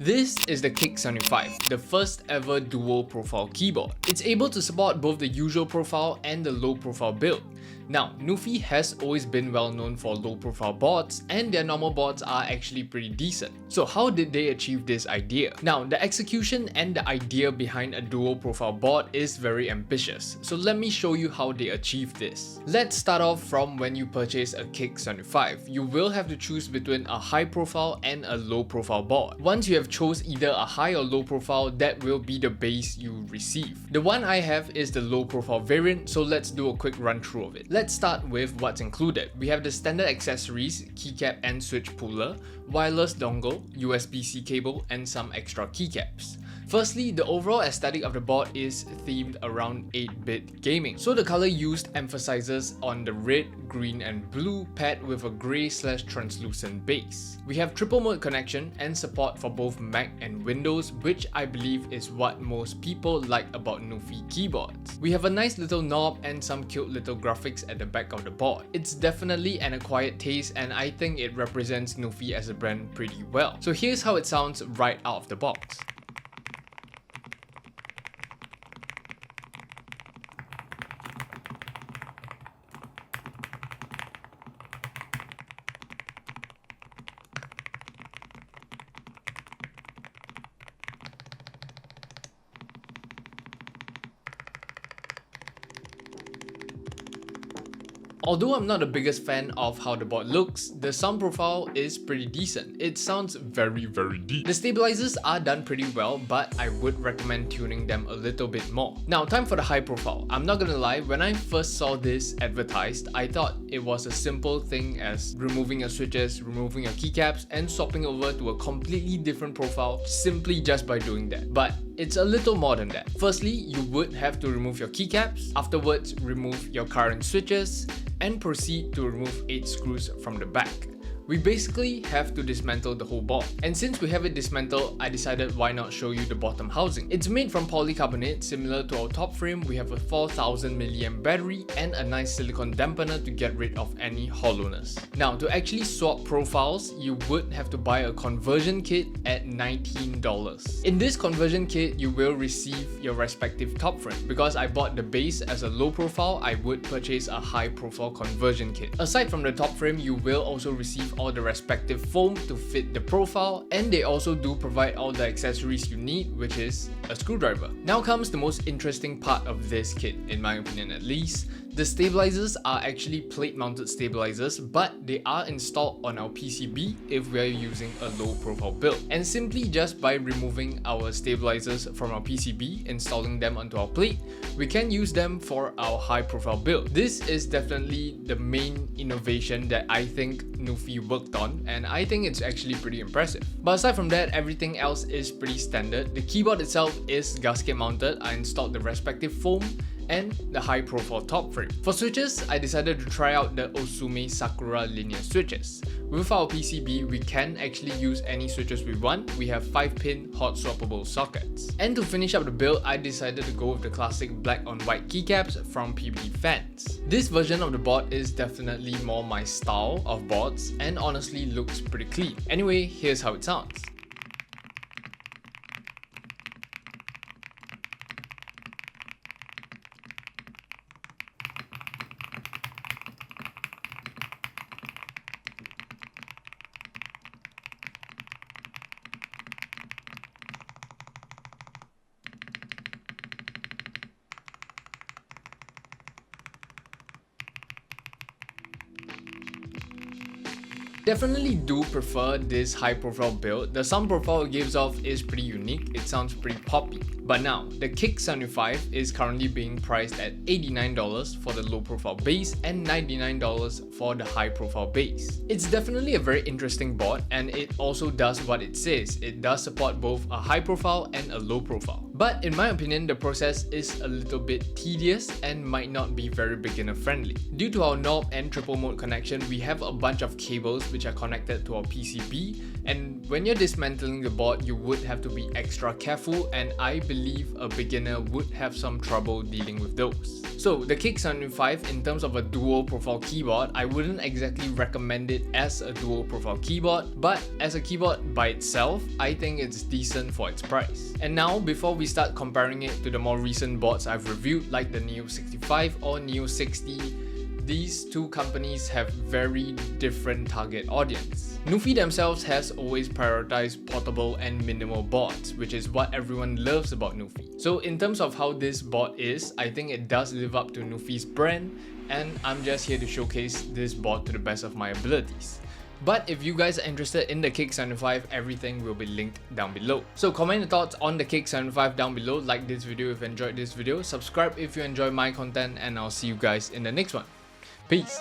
This is the Kick 75, the first ever dual profile keyboard. It's able to support both the usual profile and the low profile build. Now, Nufee has always been well known for low profile boards, and their normal boards are actually pretty decent. So how did they achieve this idea? Now, the execution and the idea behind a dual profile board is very ambitious. So let me show you how they achieved this. Let's start off from when you purchase a Kick 75. You will have to choose between a high profile and a low profile board. Once you have chose either a high or low profile, that will be the base you receive. The one I have is the low profile variant, so let's do a quick run through of it. Let's start with what's included. We have the standard accessories, keycap and switch puller, wireless dongle, USB-C cable, and some extra keycaps. Firstly, the overall aesthetic of the board is themed around 8-bit gaming. So the color used emphasizes on the red, green and blue paired with a grey/translucent base. We have triple mode connection and support for both Mac and Windows, which I believe is what most people like about Nufee keyboards. We have a nice little knob and some cute little graphics at the back of the board. It's definitely an acquired taste, and I think it represents Nufee as a brand pretty well. So here's how it sounds right out of the box. Although I'm not the biggest fan of how the board looks, the sound profile is pretty decent. It sounds very deep. The stabilizers are done pretty well, but I would recommend tuning them a little bit more. Now, time for the high profile. I'm not gonna lie, when I first saw this advertised, I thought it was a simple thing as removing your switches, removing your keycaps, and swapping over to a completely different profile simply just by doing that. But it's a little more than that. Firstly, you would have to remove your keycaps, afterwards remove your current switches, and proceed to remove 8 screws from the back. We basically have to dismantle the whole board. And since we have it dismantled, I decided why not show you the bottom housing. It's made from polycarbonate. Similar to our top frame, we have a 4000 mAh battery and a nice silicone dampener to get rid of any hollowness. Now, to actually swap profiles, you would have to buy a conversion kit at $19. In this conversion kit, you will receive your respective top frame. Because I bought the base as a low profile, I would purchase a high profile conversion kit. Aside from the top frame, you will also receive all the respective foam to fit the profile, and they also do provide all the accessories you need, which is a screwdriver. Now comes the most interesting part of this kit, in my opinion at least. The stabilizers are actually plate mounted stabilizers, but they are installed on our PCB if we are using a low profile build. And simply just by removing our stabilizers from our PCB, installing them onto our plate, we can use them for our high profile build. This is definitely the main innovation that I think Nufee worked on, and I think it's actually pretty impressive. But aside from that, everything else is pretty standard. The keyboard itself is gasket mounted. I installed the respective foam and the high profile top frame. For switches, I decided to try out the Osume Sakura linear switches. With our PCB, we can actually use any switches we want. We have 5-pin hot swappable sockets. And to finish up the build, I decided to go with the classic black on white keycaps from PBD Fans. This version of the board is definitely more my style of boards and honestly looks pretty clean. Anyway, here's how it sounds. Definitely do prefer this high profile build. The sound profile it gives off is pretty unique. It sounds pretty poppy. But now, the Kick 75 is currently being priced at $89 for the low profile base and $99 for the high profile base. It's definitely a very interesting board, and it also does what it says. It does support both a high profile and a low profile. But in my opinion, the process is a little bit tedious and might not be very beginner friendly. Due to our knob and triple mode connection, we have a bunch of cables which are connected to our PCB, and when you're dismantling the board, you would have to be extra careful, and I believe a beginner would have some trouble dealing with those. So the Kick 75, in terms of a dual profile keyboard, I wouldn't exactly recommend it as a dual profile keyboard, but as a keyboard by itself, I think it's decent for its price. And now, before we start comparing it to the more recent boards I've reviewed like the Neo 65 or Neo 60, these two companies have very different target audience. Nufee themselves has always prioritized portable and minimal boards, which is what everyone loves about Nufee. So in terms of how this board is, I think it does live up to Nufee's brand, and I'm just here to showcase this board to the best of my abilities. But if you guys are interested in the Kick 75, everything will be linked down below. So comment your thoughts on the Kick 75 down below, like this video if you enjoyed this video, subscribe if you enjoy my content, and I'll see you guys in the next one. Peace!